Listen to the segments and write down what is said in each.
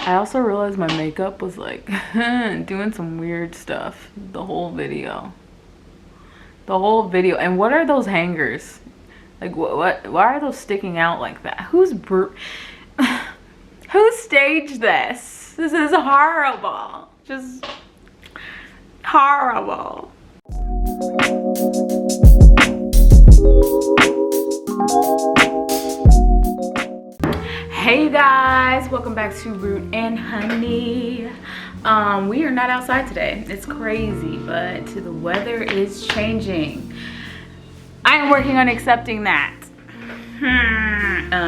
I also realized my makeup was like doing some weird stuff the whole video. And what are those hangers? Like what why are those sticking out like that? Who staged this? This is horrible. Just horrible. Hey you guys, welcome back to Root and Honey. We are not outside today. It's crazy, but the weather is changing. I am working on accepting that.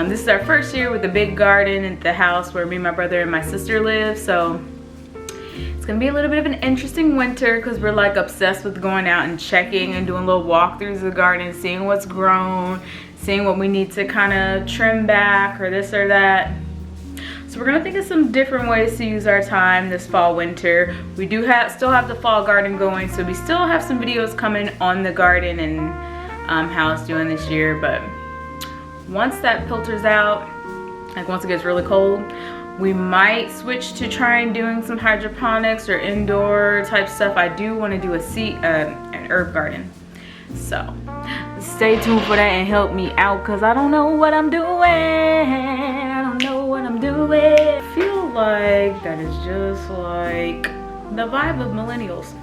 This is our first year with a big garden at the house where me, my brother, and my sister live. So it's gonna be a little bit of an interesting winter because we're like obsessed with going out and checking and doing little walkthroughs of the garden, seeing what's grown, seeing what we need to kind of trim back or this or that. So we're gonna think of some different ways to use our time this fall winter. We do still have the fall garden going, so we still have some videos coming on the garden and how it's doing this year. But once that filters out, like once it gets really cold, we might switch to trying doing some hydroponics or indoor type stuff. I do want to do an herb garden. So stay tuned for that and help me out because I don't know what I'm doing. I don't know what I'm doing. I feel like that is just like the vibe of millennials.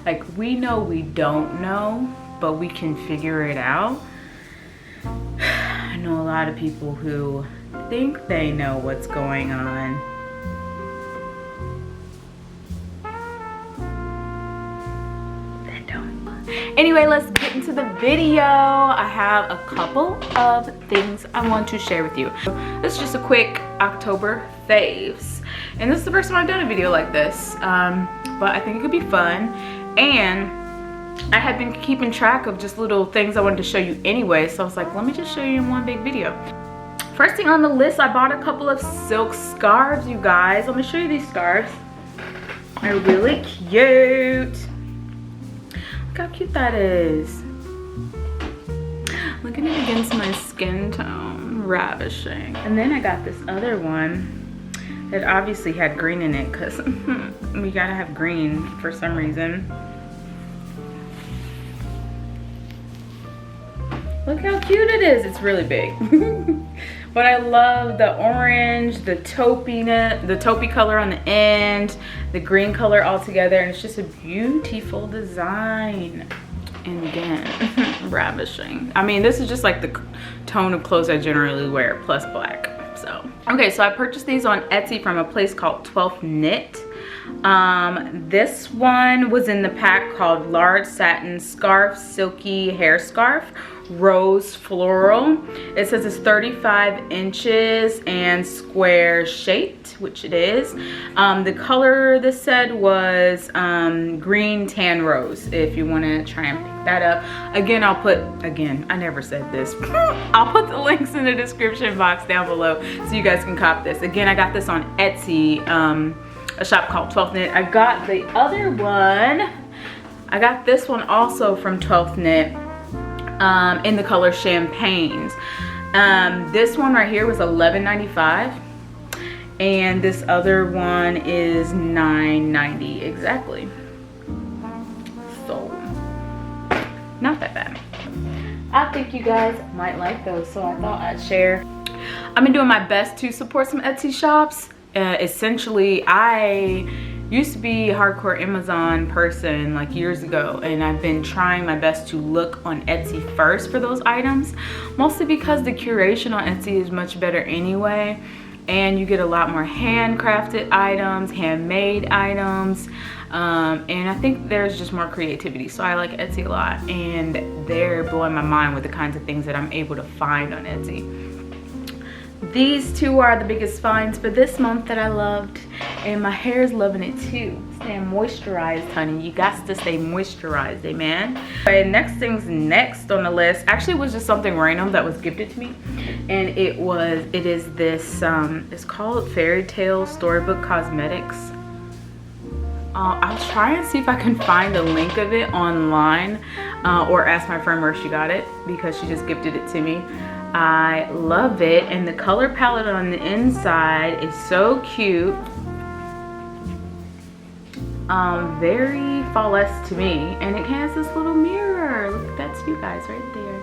Like we know we don't know, but we can figure it out. I know a lot of people who think they know what's going on. They don't. Anyway, let's get into the video. I have a couple of things I want to share with you. This is just a quick October faves. And this is the first time I've done a video like this. But I think it could be fun. And I had been keeping track of just little things I wanted to show you anyway. So I was like, let me just show you in one big video. First thing on the list, I bought a couple of silk scarves, you guys. Let me show you these scarves. They're really cute. Look how cute that is. Look at it against my skin tone. Ravishing. And then I got this other one that obviously had green in it because we gotta have green for some reason. Look how cute it is. It's really big. But I love the orange, the taupey color on the end, the green color all together, and it's just a beautiful design. And again, ravishing. I mean, this is just like the tone of clothes I generally wear, plus black. So, okay, so I purchased these on Etsy from a place called 12th Knit. This one was in the pack called Large Satin Scarf Silky Hair Scarf Rose Floral. It says it's 35 inches and square shaped, which it is. The color this said was green tan rose, if you want to try and pick that up. Again, I never said this. I'll put the links in the description box down below so you guys can cop this. Again, I got this on Etsy, a shop called 12th Knit. I got the other one. I got this one also from 12th Knit. In the color Champagnes. This one right here was $11.95 and this other one is $9.90 exactly. So not that bad. I think you guys might like those, so I thought I'd share. I've been doing my best to support some Etsy shops. Essentially, I used to be a hardcore Amazon person like years ago, and I've been trying my best to look on Etsy first for those items, mostly because the curation on Etsy is much better anyway, and you get a lot more handcrafted items, handmade items, and I think there's just more creativity. So I like Etsy a lot, and they're blowing my mind with the kinds of things that I'm able to find on Etsy. These two are the biggest finds for this month that I loved, and my hair is loving it too. Staying moisturized, honey. You got to stay moisturized, amen. Okay, next things next on the list actually was just something random that was gifted to me, and it is this it's called Fairy Tale Storybook Cosmetics. I'll try and see if I can find a link of it online, or ask my friend where she got it because she just gifted it to me. I love it, and the color palette on the inside is so cute. Very fall-esque to me, and it has this little mirror. Look, that's you guys right there.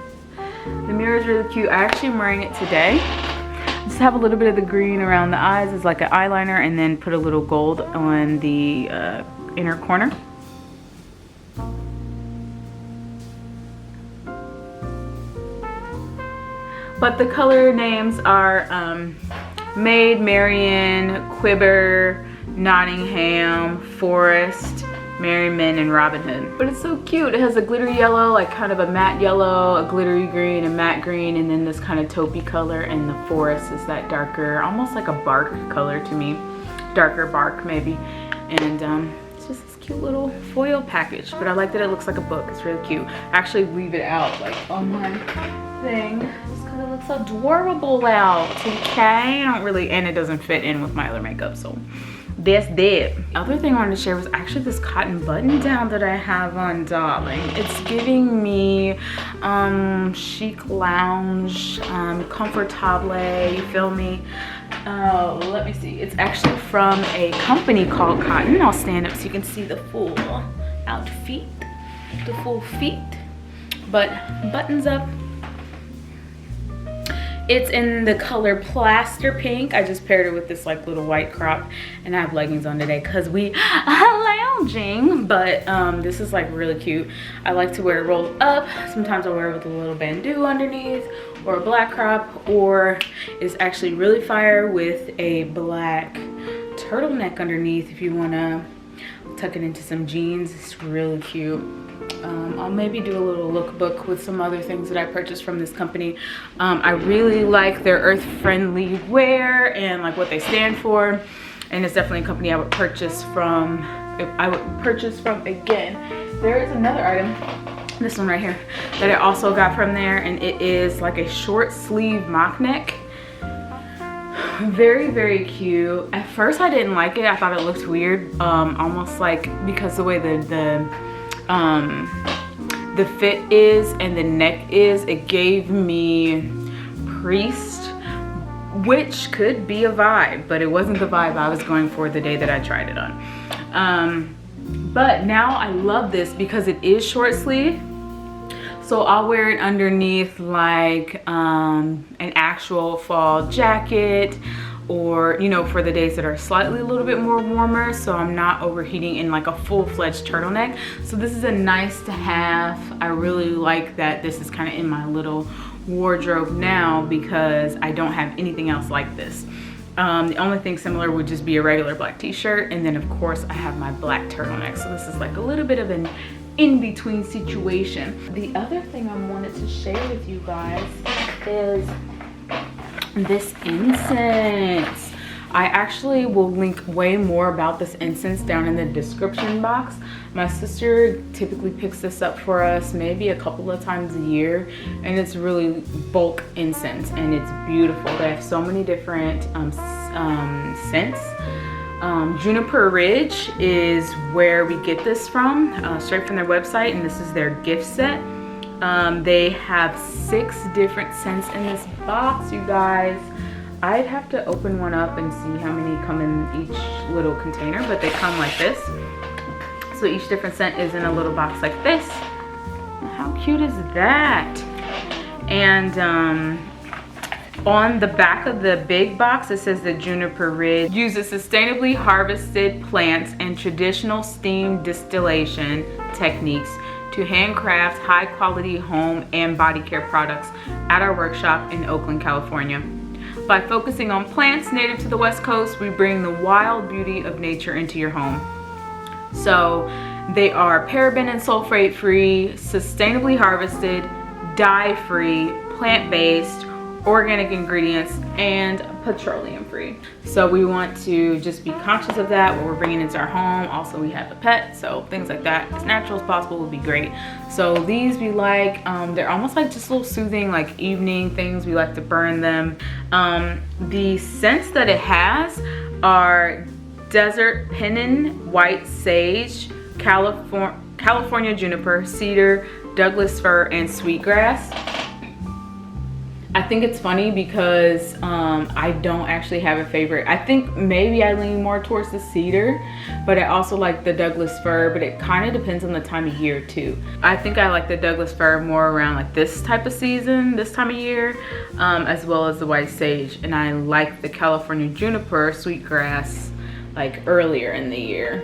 The mirror is really cute. I actually am wearing it today. Just have a little bit of the green around the eyes as like an eyeliner, and then put a little gold on the inner corner. But the color names are Maid, Marian, Quiver, Nottingham, Forest, Merriman, and Robin Hood. But it's so cute. It has a glittery yellow, like kind of a matte yellow, a glittery green, a matte green, and then this kind of taupey color, and the forest is that darker, almost like a bark color to me. Darker bark maybe. And it's just this cute little foil package. But I like that it looks like a book. It's really cute. I actually leave it out like on my thing. Just kind of looks adorable out, okay? I don't really, and it doesn't fit in with my other makeup, so that's that. Other thing I wanted to share was actually this cotton button down that I have on, darling. It's giving me chic lounge, comfortable, you feel me? Let me see. It's actually from a company called Kotn. I'll stand up so you can see the full outfit, the full feet. But buttons up. It's in the color Plaster Pink. I just paired it with this like little white crop, and I have leggings on today because we are lounging. But this is like really cute. I like to wear it rolled up. Sometimes I wear it with a little bandeau underneath, or a black crop, or it's actually really fire with a black turtleneck underneath if you want to tuck it into some jeans. It's really cute. I'll maybe do a little lookbook with some other things that I purchased from this company. I really like their earth-friendly wear and like what they stand for, and it's definitely a company I would purchase from. Again. There is another item, this one right here, that I also got from there, and it is like a short sleeve mock neck. Very, very cute. At first I didn't like it. I thought it looked weird, almost like, because the way the fit is and the neck is, it gave me Priest, which could be a vibe, but it wasn't the vibe I was going for the day that I tried it on. But now I love this because it is short sleeve, so I'll wear it underneath like an actual fall jacket, or you know, for the days that are slightly a little bit more warmer, so I'm not overheating in like a full-fledged turtleneck. So this is a nice to have. I really like that this is kind of in my little wardrobe now because I don't have anything else like this. The only thing similar would just be a regular black t-shirt, and then of course I have my black turtleneck, so this is like a little bit of an in-between situation. The other thing I wanted to share with you guys is this incense. I actually will link way more about this incense down in the description box. My sister typically picks this up for us maybe a couple of times a year, and it's really bulk incense, and it's beautiful. They have so many different scents. Juniper Ridge is where we get this from, straight from their website, and this is their gift set. They have 6 different scents in this box, you guys. I'd have to open one up and see how many come in each little container, but they come like this. So each different scent is in a little box like this. How cute is that? And on the back of the big box, it says that Juniper Ridge uses sustainably harvested plants and traditional steam distillation techniques to handcraft high quality home and body care products at our workshop in Oakland, California. By focusing on plants native to the West Coast, we bring the wild beauty of nature into your home. So they are paraben and sulfate free, sustainably harvested, dye free, plant-based, organic ingredients, and petroleum free. So we want to just be conscious of that when we're bringing it into our home. Also, we have a pet, so things like that, as natural as possible, would be great. So these we like, they're almost like just little soothing like evening things. We like to burn them. The scents that it has are desert pinyon, white sage, California juniper, cedar, Douglas fir, and sweetgrass. I think it's funny because I don't actually have a favorite. I think maybe I lean more towards the cedar, but I also like the Douglas fir, but it kind of depends on the time of year too. I think I like the Douglas fir more around like this type of season, this time of year, as well as the white sage. And I like the California juniper, sweetgrass, like earlier in the year,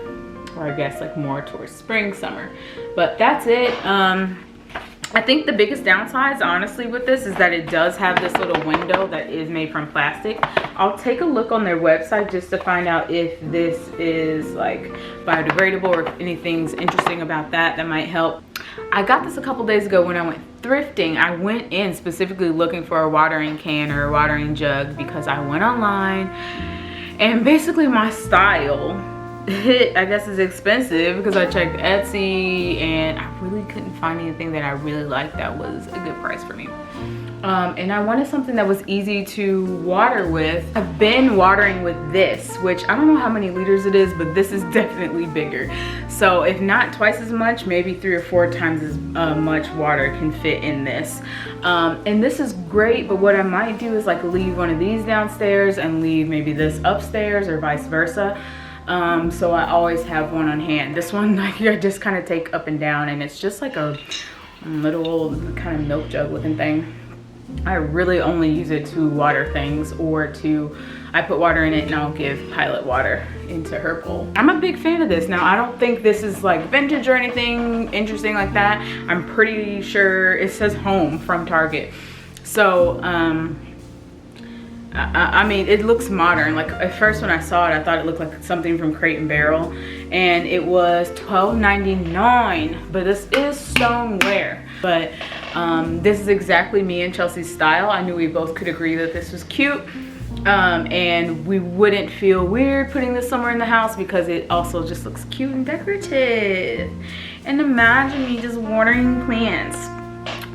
or I guess like more towards spring, summer. But that's it. I think the biggest downsides honestly with this is that it does have this little window that is made from plastic. I'll take a look on their website just to find out if this is like biodegradable or if anything's interesting about that might help. I got this a couple days ago when I went thrifting. I went in specifically looking for a watering can or a watering jug because I went online and basically my style, I guess it's expensive because I checked Etsy and I really couldn't find anything that I really liked that was a good price for me. And I wanted something that was easy to water with. I've been watering with this, which I don't know how many liters it is, but this is definitely bigger. So if not twice as much, maybe 3 or 4 times as much water can fit in this. And this is great, but what I might do is like leave one of these downstairs and leave maybe this upstairs or vice versa. So I always have one on hand. This one I just kind of take up and down, and it's just like a little kind of milk jug looking thing. I really only use it to water things, or I put water in it and I'll give Pilot water into her bowl. I'm a big fan of this. Now I don't think this is like vintage or anything interesting like that. I'm pretty sure it says home from Target. So I mean, it looks modern. Like at first when I saw it, I thought it looked like something from Crate and Barrel, and it was $12.99, but this is stoneware. But this is exactly me and Chelsea's style. I knew we both could agree that this was cute, and we wouldn't feel weird putting this somewhere in the house because it also just looks cute and decorative. And imagine me just watering plants.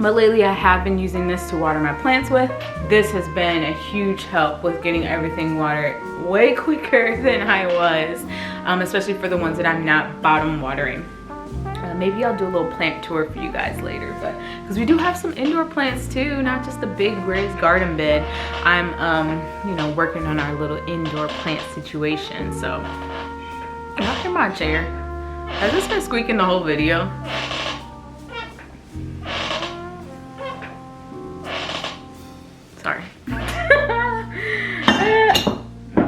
But lately I have been using this to water my plants with. This has been a huge help with getting everything watered way quicker than I was, especially for the ones that I'm not bottom watering. Maybe I'll do a little plant tour for you guys later, but because we do have some indoor plants too, not just a big raised garden bed. I'm you know, working on our little indoor plant situation. So after my chair, has this been squeaking the whole video? Sorry.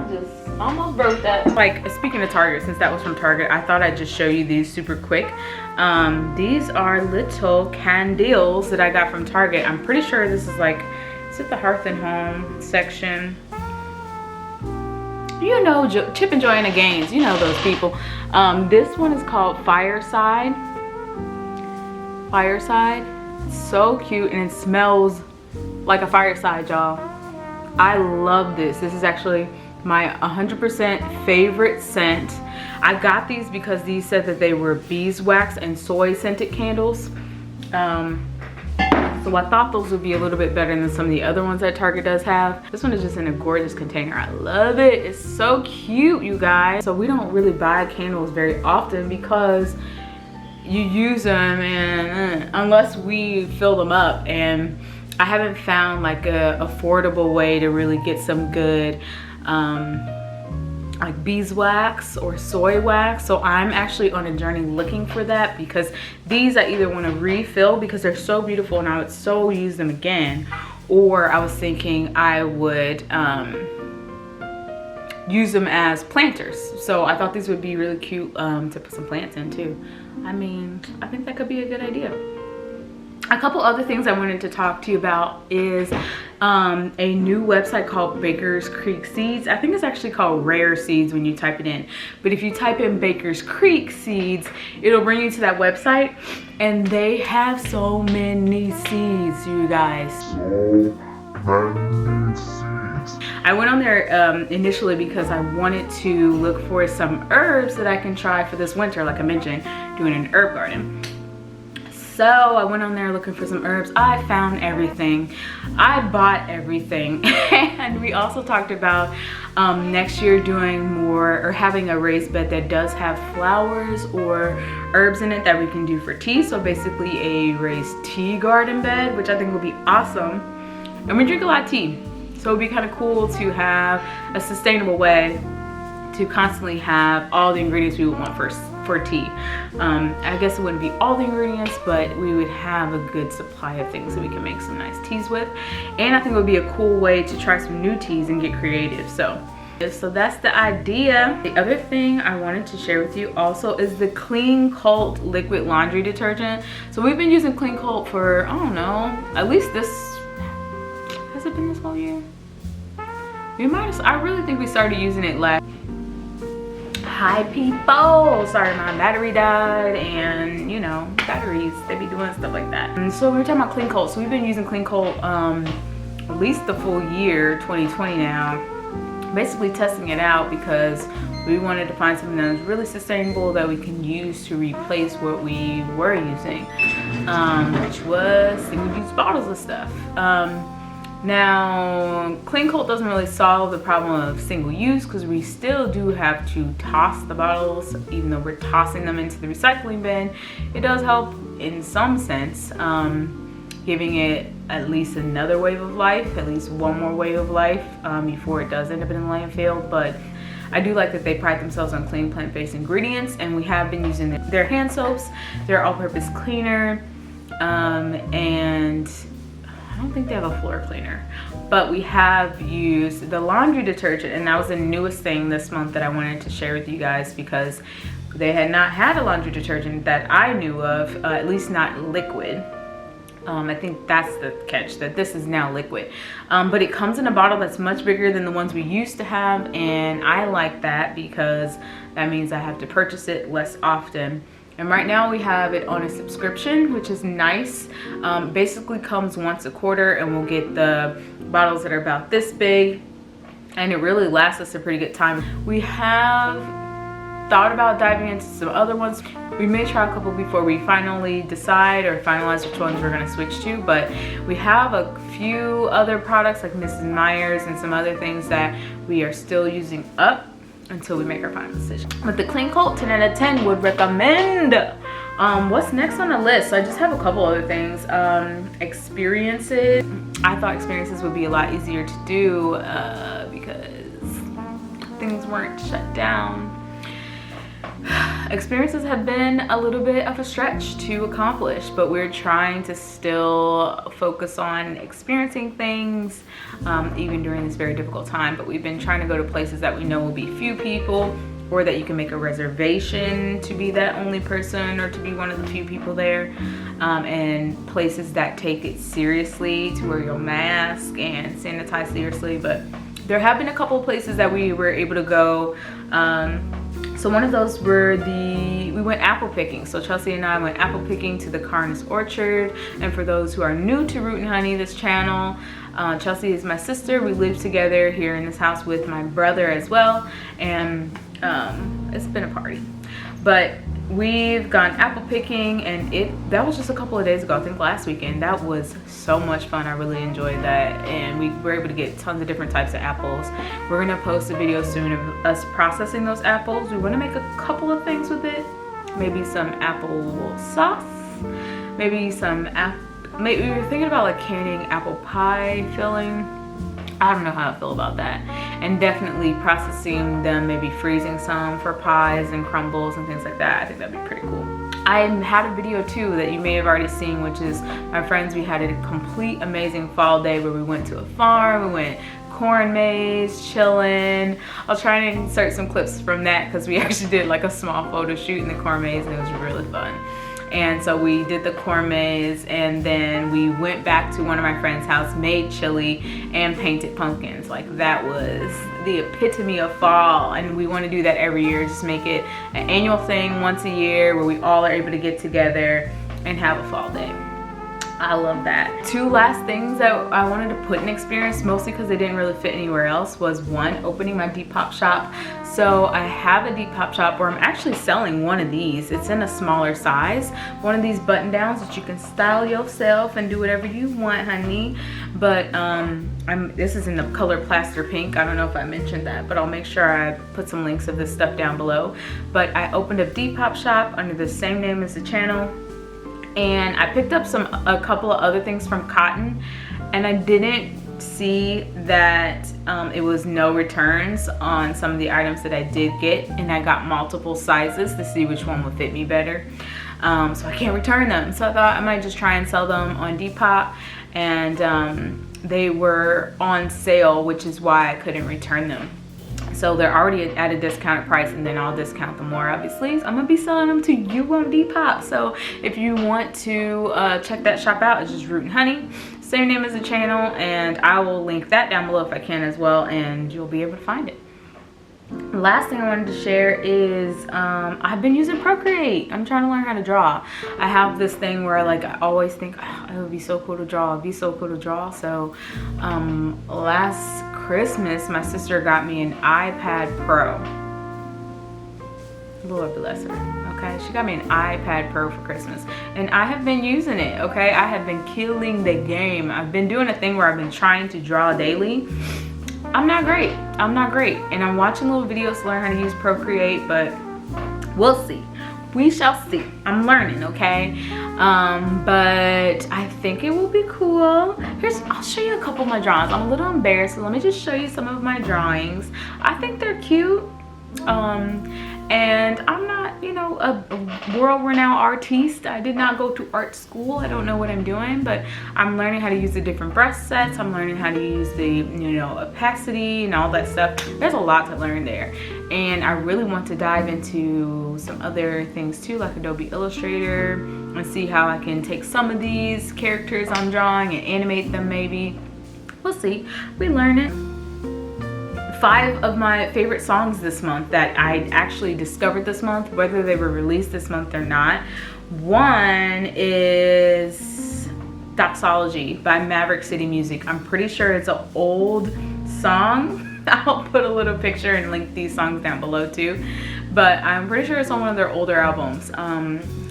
Just almost broke that. Like, speaking of Target, since that was from Target, I thought I'd just show you these super quick. These are little candles that I got from Target. I'm pretty sure this is like, is it the Hearth and Home section? You know, Chip and Joanna Gaines, you know those people. This one is called Fireside. Fireside. It's so cute and it smells like a fireside, y'all. I love this. This is actually my 100% favorite scent. I got these because these said that they were beeswax and soy scented candles. So I thought those would be a little bit better than some of the other ones that Target does have. This one is just in a gorgeous container. I love it. It's so cute, you guys. So we don't really buy candles very often because you use them and unless we fill them up, and I haven't found like a affordable way to really get some good like beeswax or soy wax. So I'm actually on a journey looking for that, because these I either want to refill because they're so beautiful and I would so use them again, or I was thinking I would use them as planters. So I thought these would be really cute to put some plants in too. I mean, I think that could be a good idea. A couple other things I wanted to talk to you about is a new website called Baker's Creek Seeds. I think it's actually called Rare Seeds when you type it in. But if you type in Baker's Creek Seeds, it'll bring you to that website. And they have so many seeds, you guys. So many seeds. I went on there initially because I wanted to look for some herbs that I can try for this winter, like I mentioned, doing an herb garden. So I went on there looking for some herbs. I found everything. I bought everything. And we also talked about next year doing more, or having a raised bed that does have flowers or herbs in it that we can do for tea. So basically a raised tea garden bed, which I think will be awesome. and we drink a lot of tea. So it'd be kind of cool to have a sustainable way to constantly have all the ingredients we would want for tea. I guess it wouldn't be all the ingredients, but we would have a good supply of things that we can make some nice teas with. And I think it would be a cool way to try some new teas and get creative. So that's the idea. The other thing I wanted to share with you also is the Clean Cult liquid laundry detergent. So we've been using Clean Cult for, I don't know, at least this, has it been this whole year? I really think we started using it last. Hi people, sorry my battery died, and you know, batteries, they be doing stuff like that. And so we were talking about Clean Cult. So we've been using Clean Cult at least the full year 2020 now, basically testing it out because we wanted to find something that was really sustainable that we can use to replace what we were using, which was single-use bottles of stuff. Now, Clean Cult doesn't really solve the problem of single use because we still do have to toss the bottles, even though we're tossing them into the recycling bin. It does help in some sense, giving it at least another wave of life, at least one more wave of life before it does end up in the landfill. But I do like that they pride themselves on clean plant-based ingredients, and we have been using their hand soaps, their all-purpose cleaner, and I don't think they have a floor cleaner, but we have used the laundry detergent, and that was the newest thing this month that I wanted to share with you guys because they had not had a laundry detergent that I knew of, at least not liquid. I think that's the catch, that this is now liquid, but it comes in a bottle that's much bigger than the ones we used to have, and I like that because that means I have to purchase it less often. And right now we have it on a subscription, which is nice. Basically comes once a quarter, and we'll get the bottles that are about this big, and it really lasts us a pretty good time. We have thought about diving into some other ones. We may try a couple before we finally decide or finalize which ones we're gonna switch to, but we have a few other products like Mrs. Meyer's and some other things that we are still using up until we make our final decision. But the Clean Cult 10 out of 10 would recommend. What's next on the list? So I just have a couple other things. Experiences. I thought experiences would be a lot easier to do because things weren't shut down. Experiences have been a little bit of a stretch to accomplish, but we're trying to still focus on experiencing things even during this very difficult time. But we've been trying to go to places that we know will be few people, or that you can make a reservation to be that only person or to be one of the few people there, and places that take it seriously, to wear your mask and sanitize seriously. But there have been a couple of places that we were able to go. So one of those were we went apple picking. So Chelsea and I went apple picking to the Carnes Orchard. And for those who are new to Root and Honey, this channel, Chelsea is my sister. We live together here in this house with my brother as well. And it's been a party. But we've gone apple picking, and that was just a couple of days ago, I think last weekend. That was so much fun. I really enjoyed that, and we were able to get tons of different types of apples. We're gonna post a video soon of us processing those apples. We want to make a couple of things with it. Maybe some apple sauce, maybe maybe we were thinking about like canning apple pie filling. I don't know how I feel about that. And definitely processing them, maybe freezing some for pies and crumbles and things like that. I think that'd be pretty cool. I had a video too that you may have already seen, which is my friends. We had a complete amazing fall day where we went to a farm, we went corn maze, chilling. I'll try and insert some clips from that because we actually did like a small photo shoot in the corn maze, and it was really fun. And so we did the corn maze, and then we went back to one of my friend's house, made chili, and painted pumpkins. Like, that was the epitome of fall, and we want to do that every year. Just make it an annual thing once a year where we all are able to get together and have a fall day. I love that. Two last things that I wanted to put in experience, mostly because they didn't really fit anywhere else, was one, opening my Depop shop. So I have a Depop shop where I'm actually selling one of these. It's in a smaller size. One of these button downs that you can style yourself and do whatever you want, honey. But this is in the color Plaster Pink. I don't know if I mentioned that, but I'll make sure I put some links of this stuff down below. But I opened a Depop shop under the same name as the channel. And I picked up a couple of other things from Kotn, and I didn't see that it was no returns on some of the items that I did get, and I got multiple sizes to see which one would fit me better. So I can't return them. So I thought I might just try and sell them on Depop, and they were on sale, which is why I couldn't return them. So they're already at a discounted price, and then I'll discount them more, obviously. So I'm gonna be selling them to you on Depop. So if you want to check that shop out, it's just Root and Honey. Same name as the channel, and I will link that down below if I can as well, and you'll be able to find it. Last thing I wanted to share is I've been using Procreate. I'm trying to learn how to draw. I have this thing where I always think, oh, it would be so cool to draw. It'd be so cool to draw. So last Christmas, my sister got me an iPad Pro. Lord bless her. Okay, she got me an iPad Pro for Christmas, and I have been using it. Okay, I have been killing the game. I've been doing a thing where I've been trying to draw daily. I'm not great. I'm not great, and I'm watching little videos to learn how to use Procreate, but we'll see. We shall see. I'm learning, okay? But I think it will be cool. I'll show you a couple of my drawings. I'm a little embarrassed, so let me just show you some of my drawings. I think they're cute. And I'm not, you know, a world-renowned artiste. I did not go to art school. I don't know what I'm doing, but I'm learning how to use the different brush sets. I'm learning how to use the, you know, opacity and all that stuff. There's a lot to learn there. And I really want to dive into some other things too, like Adobe Illustrator, and see how I can take some of these characters I'm drawing and animate them maybe. We'll see. We learn it. 5 of my favorite songs this month that I actually discovered this month, whether they were released this month or not. One is Doxology by Maverick City Music. I'm pretty sure it's an old song. I'll put a little picture and link these songs down below too. But I'm pretty sure it's on one of their older albums.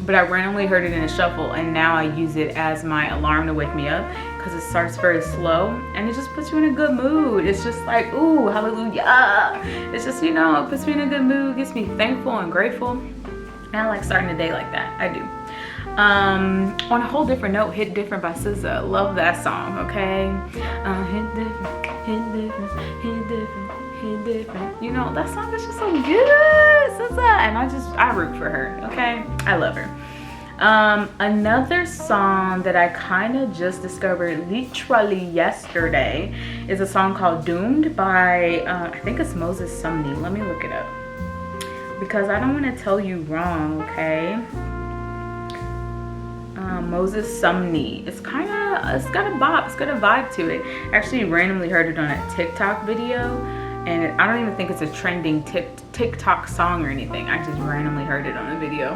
But I randomly heard it in a shuffle, and now I use it as my alarm to wake me up, because it starts very slow and it just puts you in a good mood. It's just like, ooh, hallelujah. It's just, you know, it puts me in a good mood, gets me thankful and grateful. And I like starting the day like that. I do. On a whole different note, Hit Different by SZA. Love that song, okay? Hit different, hit different, hit different, hit different. You know, that song is just so good, SZA. And I root for her, okay? I love her. Another song that I kind of just discovered literally yesterday is a song called Doomed by, I think it's Moses Sumney. Let me look it up, because I don't want to tell you wrong, okay? Moses Sumney. It's got a bop, it's got a vibe to it. I actually randomly heard it on a TikTok video, and I don't even think it's a trending TikTok song or anything. I just randomly heard it on a video.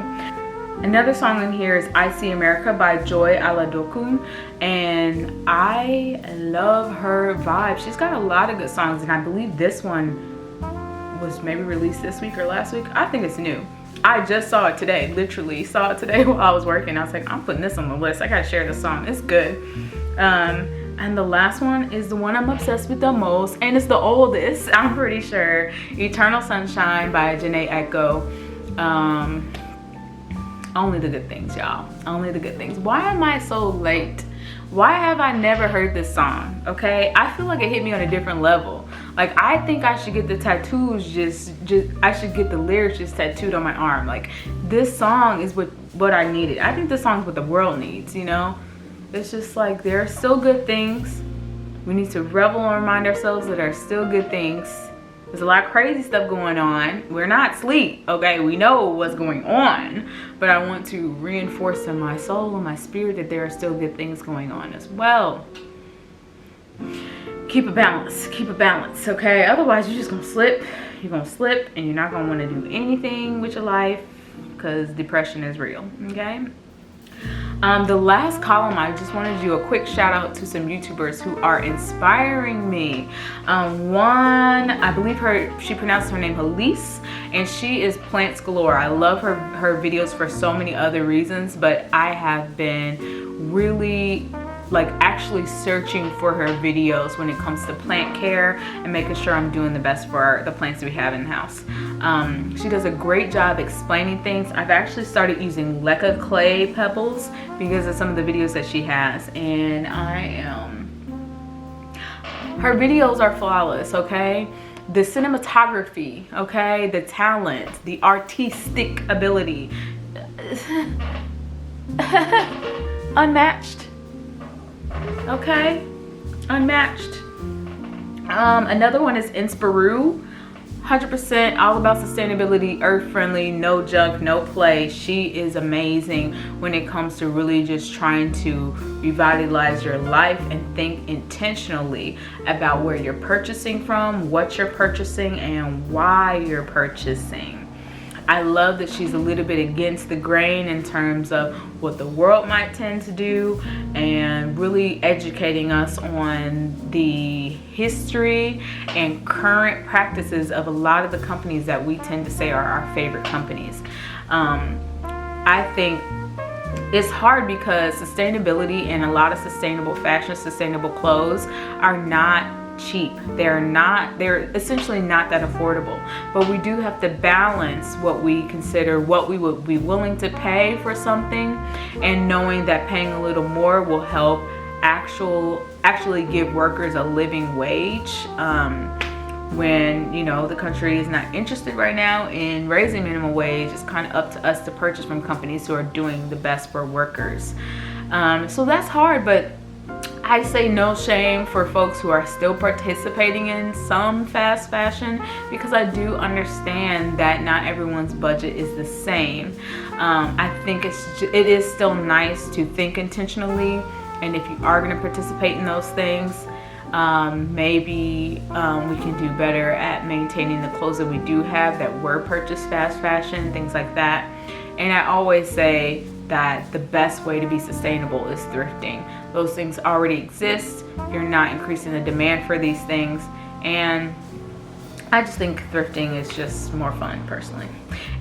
Another song in here is I See America by Joy Oladokun, and I love her vibe. She's got a lot of good songs, and I believe this one was maybe released this week or last week. I think it's new. I just saw it today, literally saw it today while I was working. I was like, I'm putting this on the list. I gotta share this song, it's good. And the last one is the one I'm obsessed with the most, and it's the oldest, I'm pretty sure. Eternal Sunshine by Jhene, Aiko. Only the good things, y'all. Only the good things. Why am I so late? Why have I never heard this song? Okay, I feel like it hit me on a different level. Like, I think I should get the tattoos I should get the lyrics just tattooed on my arm. Like, this song is what I needed. I think this song's what the world needs, you know? It's just like, there are still good things. We need to revel and remind ourselves that there are still good things. There's a lot of crazy stuff going on. We're not asleep, okay? We know what's going on, but I want to reinforce in my soul and my spirit that there are still good things going on as well. Keep a balance, okay? Otherwise, you're just gonna slip. You're gonna slip, and you're not gonna want to do anything with your life, because depression is real, okay? The last column, I just wanted to do a quick shout out to some YouTubers who are inspiring me. One, I believe she pronounced her name Elise, and she is Plants Galore. I love her videos for so many other reasons, but I have been really like actually searching for her videos when it comes to plant care and making sure I'm doing the best for the plants we have in the house. She does a great job explaining things. I've actually started using Leca clay pebbles because of some of the videos that she has, and I am Her videos are flawless, okay? The cinematography, okay? The talent, the artistic ability. Unmatched. Okay? Unmatched. Another one is Inspiru. 100% all about sustainability, earth friendly, no junk, no play. She is amazing when it comes to really just trying to revitalize your life and think intentionally about where you're purchasing from, what you're purchasing, and why you're purchasing. I love that she's a little bit against the grain in terms of what the world might tend to do, and really educating us on the history and current practices of a lot of the companies that we tend to say are our favorite companies. I think it's hard because sustainability and a lot of sustainable fashion, sustainable clothes are not cheap. They're essentially not that affordable, but we do have to balance what we consider what we would be willing to pay for something, and knowing that paying a little more will help actually give workers a living wage, when, you know, the country is not interested right now in raising minimum wage. It's kind of up to us to purchase from companies who are doing the best for workers. So that's hard, but I say no shame for folks who are still participating in some fast fashion, because I do understand that not everyone's budget is the same. I think it is still nice to think intentionally, and if you are going to participate in those things, maybe we can do better at maintaining the clothes that we do have that were purchased fast fashion, things like that. And I always say that the best way to be sustainable is thrifting. Those things already exist. You're not increasing the demand for these things. And I just think thrifting is just more fun, personally.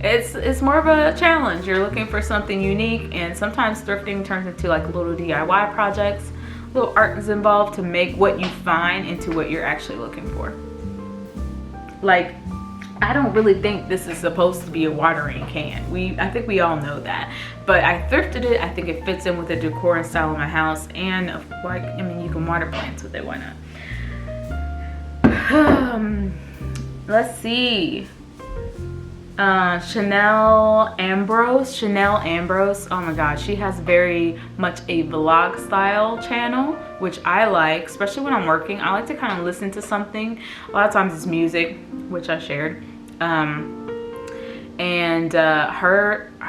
It's more of a challenge. You're looking for something unique, and sometimes thrifting turns into like little DIY projects. Little art is involved to make what you find into what you're actually looking for. Like, I don't really think this is supposed to be a watering can. I think we all know that. But I thrifted it. I think it fits in with the decor and style of my house. And of course, I mean, you can water plants with it. Why not? Let's see. Chanel Ambrose. Oh my gosh, she has very much a vlog style channel, which I like, especially when I'm working. I like to kind of listen to something. A lot of times it's music, which I shared.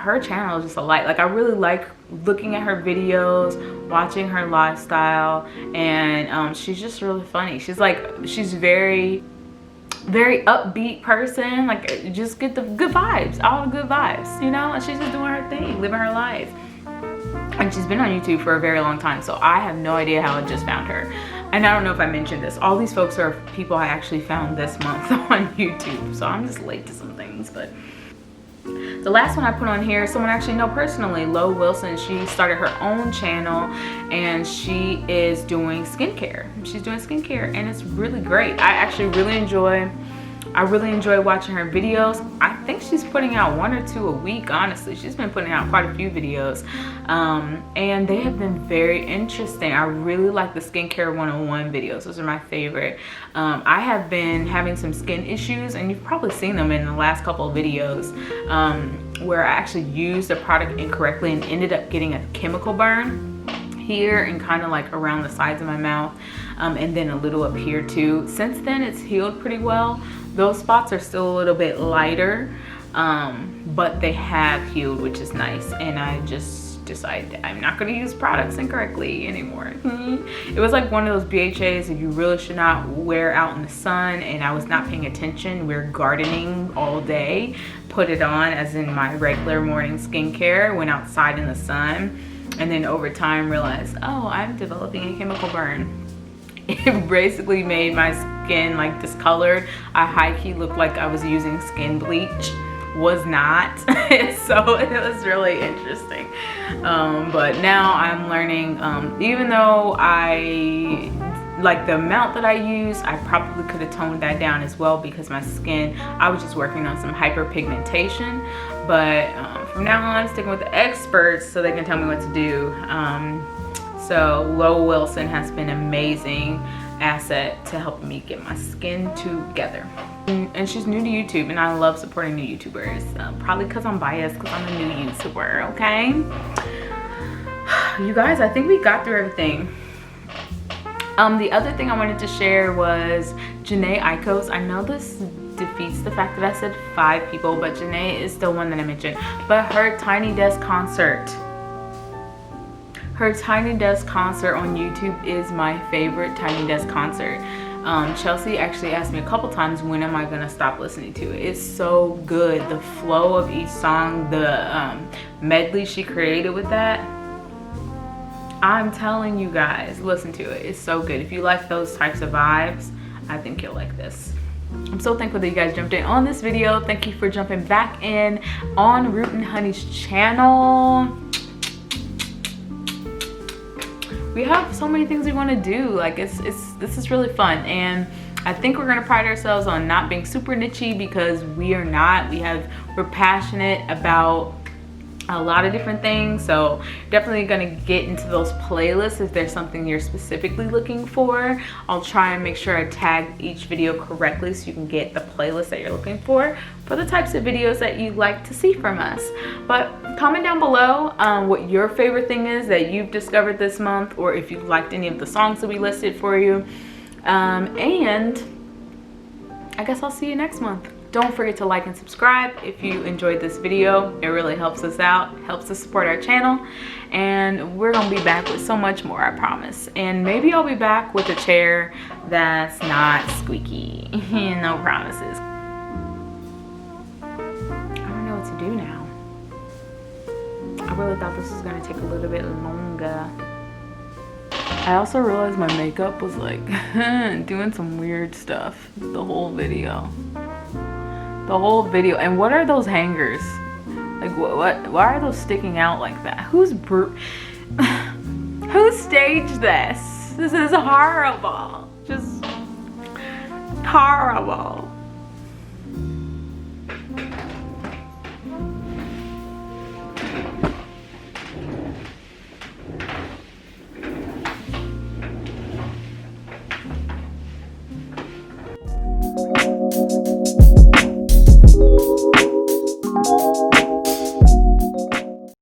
Her channel is just a light. Like, I really like looking at her videos, watching her lifestyle, and she's just really funny. She's very upbeat person. Like, just get the good vibes, all the good vibes, you know. And she's just doing her thing, living her life. And she's been on YouTube for a very long time, so I have no idea how I just found her. And I don't know if I mentioned this. All these folks are people I actually found this month on YouTube, so I'm just late to some things. But the last one I put on here is someone I actually know personally, Lo Wilson. She started her own channel, and she is doing skincare. She's doing skincare, and it's really great. I actually really enjoy watching her videos. I think she's putting out 1 or 2 a week, honestly. She's been putting out quite a few videos, and they have been very interesting. I really like the skincare 101 videos. Those are my favorite. I have been having some skin issues, and you've probably seen them in the last couple of videos, where I actually used a product incorrectly and ended up getting a chemical burn here and kind of like around the sides of my mouth, and then a little up here too. Since then, it's healed pretty well. Those spots are still a little bit lighter, but they have healed, which is nice. And I just decided I'm not going to use products incorrectly anymore. It was like one of those BHAs that you really should not wear out in the sun, and I was not paying attention. We're gardening all day, put it on as in my regular morning skincare, went outside in the sun, and then over time realized, oh, I'm developing a chemical burn. It basically made my skin like discolored. I high-key looked like I was using skin bleach. Was not. So it was really interesting. But now I'm learning, even though I like the amount that I use, I probably could have toned that down as well, because my skin, I was just working on some hyperpigmentation. But from now on, sticking with the experts so they can tell me what to do. So Lo Wilson has been amazing. asset to helping me get my skin together. And she's new to YouTube, and I love supporting new YouTubers. Probably because I'm biased, because I'm a new YouTuber, okay? You guys, I think we got through everything. The other thing I wanted to share was Jhene Aiko's. I know this defeats the fact that I said 5 people, but Jhene is still one that I mentioned. But her Tiny Desk concert. Her Tiny Desk concert on YouTube is my favorite Tiny Desk concert. Chelsea actually asked me a couple times, when am I gonna stop listening to it? It's so good. The flow of each song, the medley she created with that. I'm telling you guys, listen to it. It's so good. If you like those types of vibes, I think you'll like this. I'm so thankful that you guys jumped in on this video. Thank you for jumping back in on Root and Honey's channel. We have so many things we want to do. Like this is really fun, and I think we're gonna pride ourselves on not being super nichey, because we are not. We're passionate about a lot of different things, so definitely gonna get into those playlists if there's something you're specifically looking for. I'll try and make sure I tag each video correctly so you can get the playlist that you're looking for the types of videos that you'd like to see from us. But comment down below what your favorite thing is that you've discovered this month, or if you've liked any of the songs that we listed for you. And I guess I'll see you next month. Don't forget to like and subscribe if you enjoyed this video. It really helps us out, helps us support our channel. And we're gonna be back with so much more, I promise. And maybe I'll be back with a chair that's not squeaky. No promises. I don't know what to do now. I really thought this was gonna take a little bit longer. I also realized my makeup was like doing some weird stuff the whole video. And what are those hangers? Like what why are those sticking out like that? Who staged this? This is horrible. Just horrible.